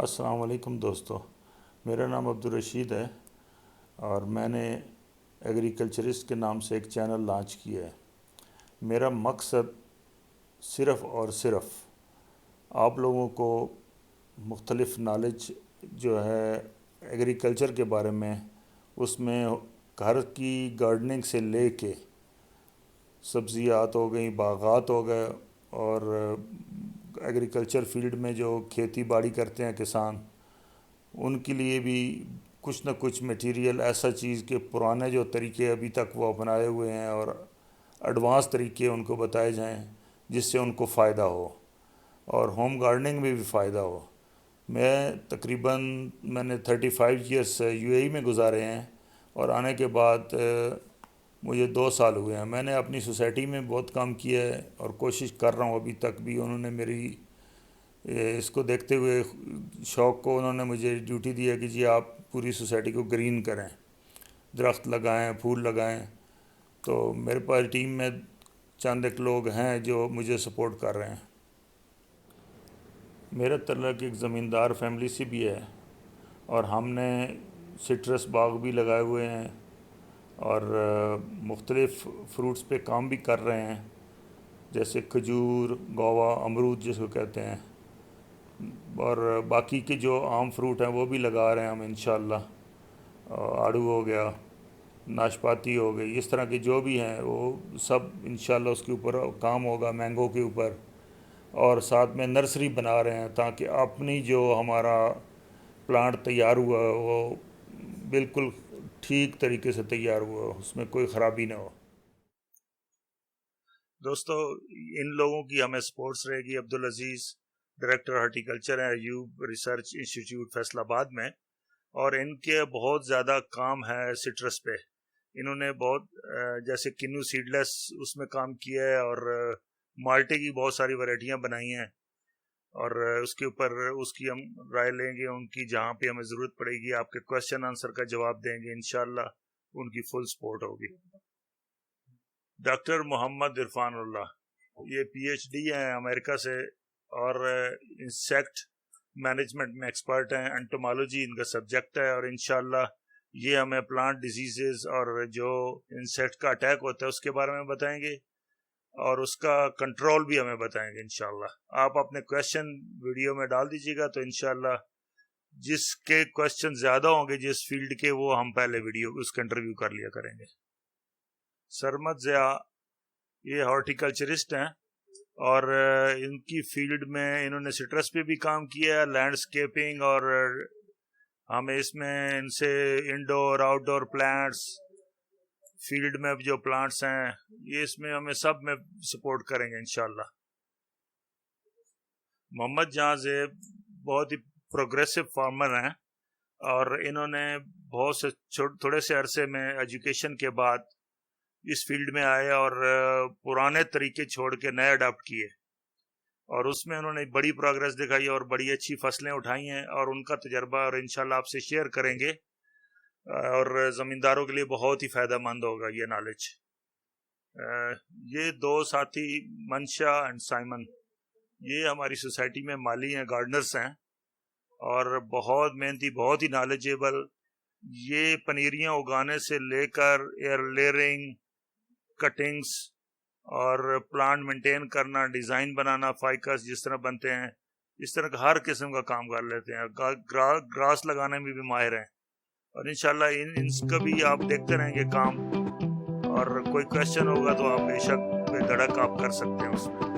السلام علیکم دوستو، میرا نام عبدالرشید ہے اور میں نے ایگریکلچرسٹ کے نام سے ایک چینل لانچ کیا ہے۔ میرا مقصد صرف اور صرف آپ لوگوں کو مختلف نالج جو ہے ایگریکلچر کے بارے میں، اس میں گھر کی گارڈننگ سے لے کے سبزیات ہو گئیں، باغات ہو گئے، اور ایگریکلچر فیلڈ میں جو کھیتی باڑی کرتے ہیں کسان، ان کے لیے بھی کچھ نہ کچھ میٹیریل ایسا چیز کہ پرانے جو طریقے ابھی تک وہ اپنائے ہوئے ہیں اور ایڈوانس طریقے ان کو بتائے جائیں جس سے ان کو فائدہ ہو اور ہوم گارڈننگ میں بھی فائدہ ہو۔ میں نے 35 ایئرس یو اے ای میں گزارے ہیں اور آنے کے بعد مجھے 2 سال ہوئے ہیں۔ میں نے اپنی سوسائٹی میں بہت کام کیا ہے اور کوشش کر رہا ہوں ابھی تک بھی۔ انہوں نے میری اس کو دیکھتے ہوئے شوق کو انہوں نے مجھے ڈیوٹی دی ہے کہ جی آپ پوری سوسائٹی کو گرین کریں، درخت لگائیں، پھول لگائیں۔ تو میرے پاس ٹیم میں چند ایک لوگ ہیں جو مجھے سپورٹ کر رہے ہیں۔ میرا تعلق ایک زمیندار فیملی سے بھی ہے اور ہم نے سٹرس باغ بھی لگائے ہوئے ہیں اور مختلف فروٹس پہ کام بھی کر رہے ہیں، جیسے کھجور، گووا، امرود جس کو کہتے ہیں، اور باقی کے جو عام فروٹ ہیں وہ بھی لگا رہے ہیں ہم انشاءاللہ۔ آڑو ہو گیا، ناشپاتی ہو گئی، اس طرح کے جو بھی ہیں وہ سب انشاءاللہ اس کے اوپر کام ہوگا، مینگو کے اوپر، اور ساتھ میں نرسری بنا رہے ہیں تاکہ اپنی جو ہمارا پلانٹ تیار ہوا ہے وہ بالکل ٹھیک طریقے سے تیار ہوا ہو، اس میں کوئی خرابی نہ ہو۔ دوستو، ان لوگوں کی ہمیں سپورٹس رہے گی۔ عبدالعزیز ڈائریکٹر ہارٹیکلچر ہیں ایوب ریسرچ انسٹیٹیوٹ فیصل آباد میں، اور ان کے بہت زیادہ کام ہے سٹرس پہ۔ انہوں نے بہت جیسے کنو سیڈ لیس اس میں کام کیا ہے اور مالٹے کی بہت ساری ورائٹیاں بنائی ہیں، اور اس کے اوپر اس کی ہم رائے لیں گے، ان کی جہاں پہ ہمیں ضرورت پڑے گی آپ کے کویسچن آنسر کا جواب دیں گے انشاءاللہ، ان کی فل سپورٹ ہوگی۔ ڈاکٹر محمد عرفان اللہ، یہ پی ایچ ڈی ہیں امریکہ سے اور انسیکٹ مینجمنٹ میں ایکسپرٹ ہیں، انٹومالوجی ان کا سبجیکٹ ہے، اور انشاءاللہ یہ ہمیں پلانٹ ڈیزیزز اور جو انسیکٹ کا اٹیک ہوتا ہے اس کے بارے میں بتائیں گے اور اس کا کنٹرول بھی ہمیں بتائیں گے انشاءاللہ۔ آپ اپنے کویسچن ویڈیو میں ڈال دیجیے گا تو انشاءاللہ جس کے کویسچن زیادہ ہوں گے جس فیلڈ کے، وہ ہم پہلے ویڈیو اس کا انٹرویو کر لیا کریں گے۔ سرمد ضیاء، یہ ہارٹیکلچرسٹ ہیں اور ان کی فیلڈ میں انہوں نے سٹرس پہ بھی کام کیا ہے، لینڈسکیپنگ، اور ہمیں اس میں ان سے انڈور آؤٹ ڈور پلانٹس، فیلڈ میں جو پلانٹس ہیں یہ اس میں ہمیں سب میں سپورٹ کریں گے انشاءاللہ۔ محمد جہاں زیب بہت ہی پروگریسو فارمر ہیں اور انہوں نے بہت سے تھوڑے سے عرصے میں ایجوکیشن کے بعد اس فیلڈ میں آئے اور پرانے طریقے چھوڑ کے نئے اڈاپٹ کیے، اور اس میں انہوں نے بڑی پروگرس دکھائی اور بڑی اچھی فصلیں اٹھائی ہیں، اور ان کا تجربہ اور انشاءاللہ آپ سے شیئر کریں گے، اور زمینداروں کے لیے بہت ہی فائدہ مند ہوگا یہ نالج۔ یہ 2 ساتھی منشا اینڈ سائمن، یہ ہماری سوسائٹی میں مالی ہیں، گارڈنرز ہیں اور بہت محنتی، بہت ہی نالجیبل۔ یہ پنیریاں اگانے سے لے کر ایئر لیئرنگ، کٹنگز اور پلانٹ مینٹین کرنا، ڈیزائن بنانا، فائکس جس طرح بنتے ہیں اس طرح کا ہر قسم کا کام کر لیتے ہیں، گراس لگانے میں بھی ماہر ہیں، اور انشاءاللہ ان کا بھی آپ دیکھتے رہیں گے کام، اور کوئی کویسچن ہوگا تو آپ بے شک بے دھڑک آپ کر سکتے ہیں اس میں۔